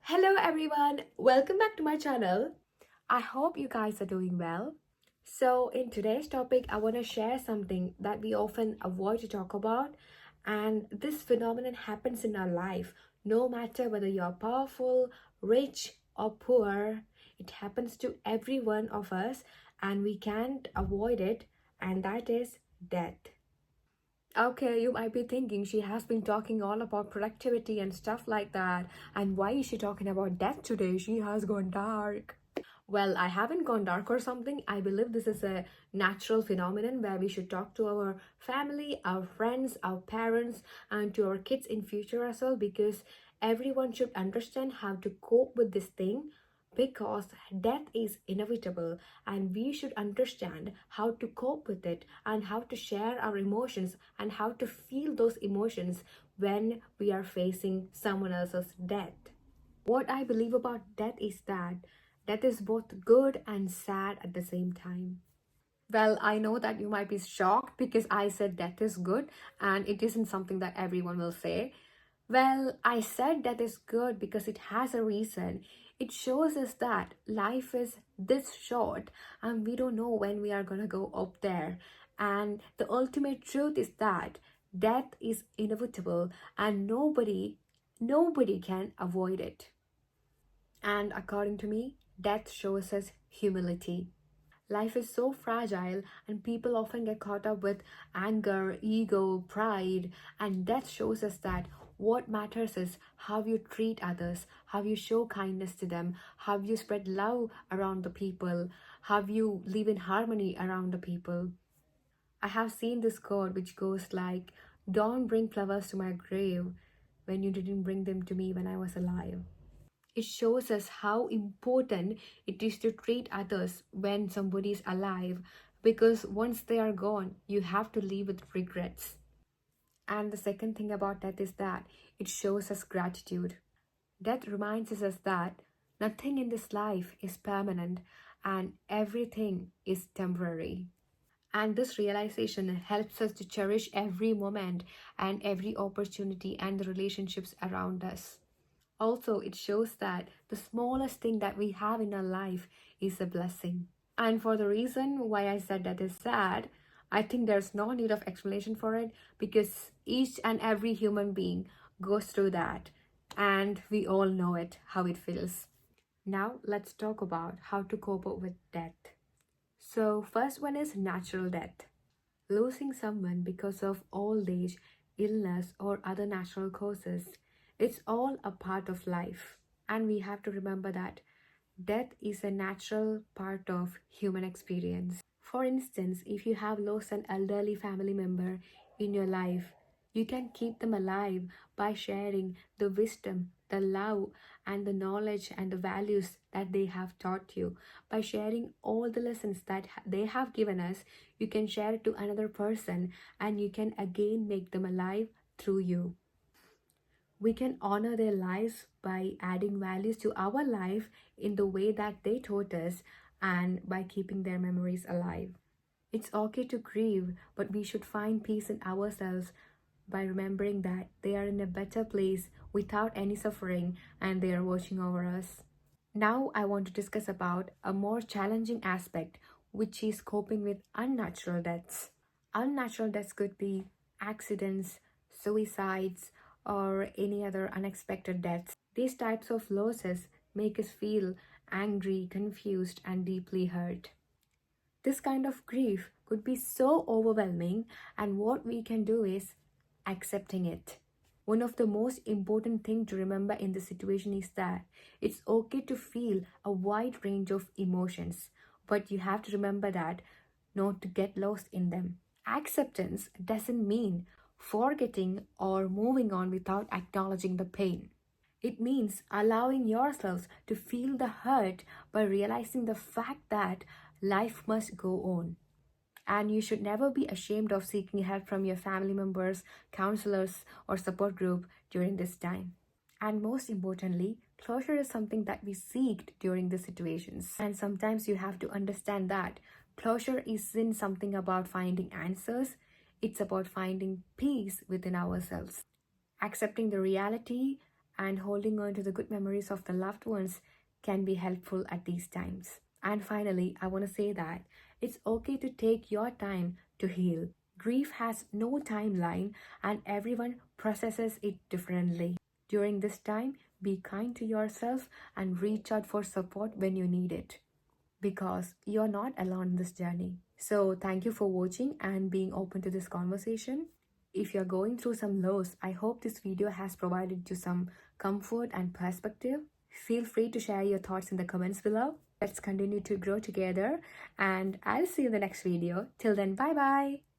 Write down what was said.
Hello everyone, welcome back to my channel. I hope you guys are doing well. So, in today's topic, I want to share something that we often avoid to talk about, and this phenomenon happens in our life no matter whether you're powerful, rich, or poor. It happens to every one of us, and we can't avoid it, and that is death. Okay, you might be thinking she has been talking all about productivity and stuff like that. And why is she talking about death today? She has gone dark. Well, I haven't gone dark or something. I believe this is a natural phenomenon where we should talk to our family, our friends, our parents, and to our kids in future as well, because everyone should understand how to cope with this thing, because death is inevitable and we should understand how to cope with it and how to share our emotions and how to feel those emotions when we are facing someone else's death. What I believe about death is that death is both good and sad at the same time. Well, I know that you might be shocked because I said death is good and it isn't something that everyone will say. Well, I said that is good because it has a reason. It shows us that life is this short and we don't know when we are gonna go up there. And the ultimate truth is that death is inevitable and nobody can avoid it. And according to me, death shows us humility. Life is so fragile, and people often get caught up with anger, ego, pride, and death shows us that what matters is how you treat others, how you show kindness to them, how you spread love around the people, how you live in harmony around the people. I have seen this quote which goes like, "Don't bring flowers to my grave when you didn't bring them to me when I was alive." It shows us how important it is to treat others when somebody is alive, because once they are gone, you have to live with regrets. And the second thing about death is that it shows us gratitude. Death reminds us that nothing in this life is permanent and everything is temporary. And this realization helps us to cherish every moment and every opportunity and the relationships around us. Also, it shows that the smallest thing that we have in our life is a blessing. And for the reason why I said that is sad, I think there's no need of explanation for it because each and every human being goes through that and we all know it, how it feels. Now, let's talk about how to cope up with death. So, first one is natural death. Losing someone because of old age, illness, or other natural causes. It's all a part of life. And we have to remember that death is a natural part of human experience. For instance, if you have lost an elderly family member in your life, you can keep them alive by sharing the wisdom, the love, and the knowledge and the values that they have taught you. By sharing all the lessons that they have given us, you can share it to another person and you can again make them alive through you. We can honor their lives by adding values to our life in the way that they taught us and by keeping their memories alive. It's okay to grieve, but we should find peace in ourselves by remembering that they are in a better place without any suffering and they are watching over us. Now I want to discuss about a more challenging aspect, which is coping with unnatural deaths. Unnatural deaths could be accidents, suicides, or any other unexpected deaths. These types of losses make us feel angry, confused, and deeply hurt. This kind of grief could be so overwhelming, and what we can do is accepting it. One of the most important things to remember in this situation is that it's okay to feel a wide range of emotions, but you have to remember that not to get lost in them. Acceptance doesn't mean forgetting or moving on without acknowledging the pain. It means allowing yourselves to feel the hurt by realizing the fact that life must go on. And you should never be ashamed of seeking help from your family members, counselors, or support group during this time. And most importantly, closure is something that we seek during these situations. And sometimes you have to understand that closure isn't something about finding answers, it's about finding peace within ourselves, accepting the reality and holding on to the good memories of the loved ones can be helpful at these times. And finally, I want to say that it's okay to take your time to heal. Grief has no timeline and everyone processes it differently. During this time, be kind to yourself and reach out for support when you need it because you're not alone in this journey. So, thank you for watching and being open to this conversation. If you're going through some loss, I hope this video has provided you some comfort and perspective. Feel free to share your thoughts in the comments below. Let's continue to grow together, and I'll see you in the next video. Till then, bye bye.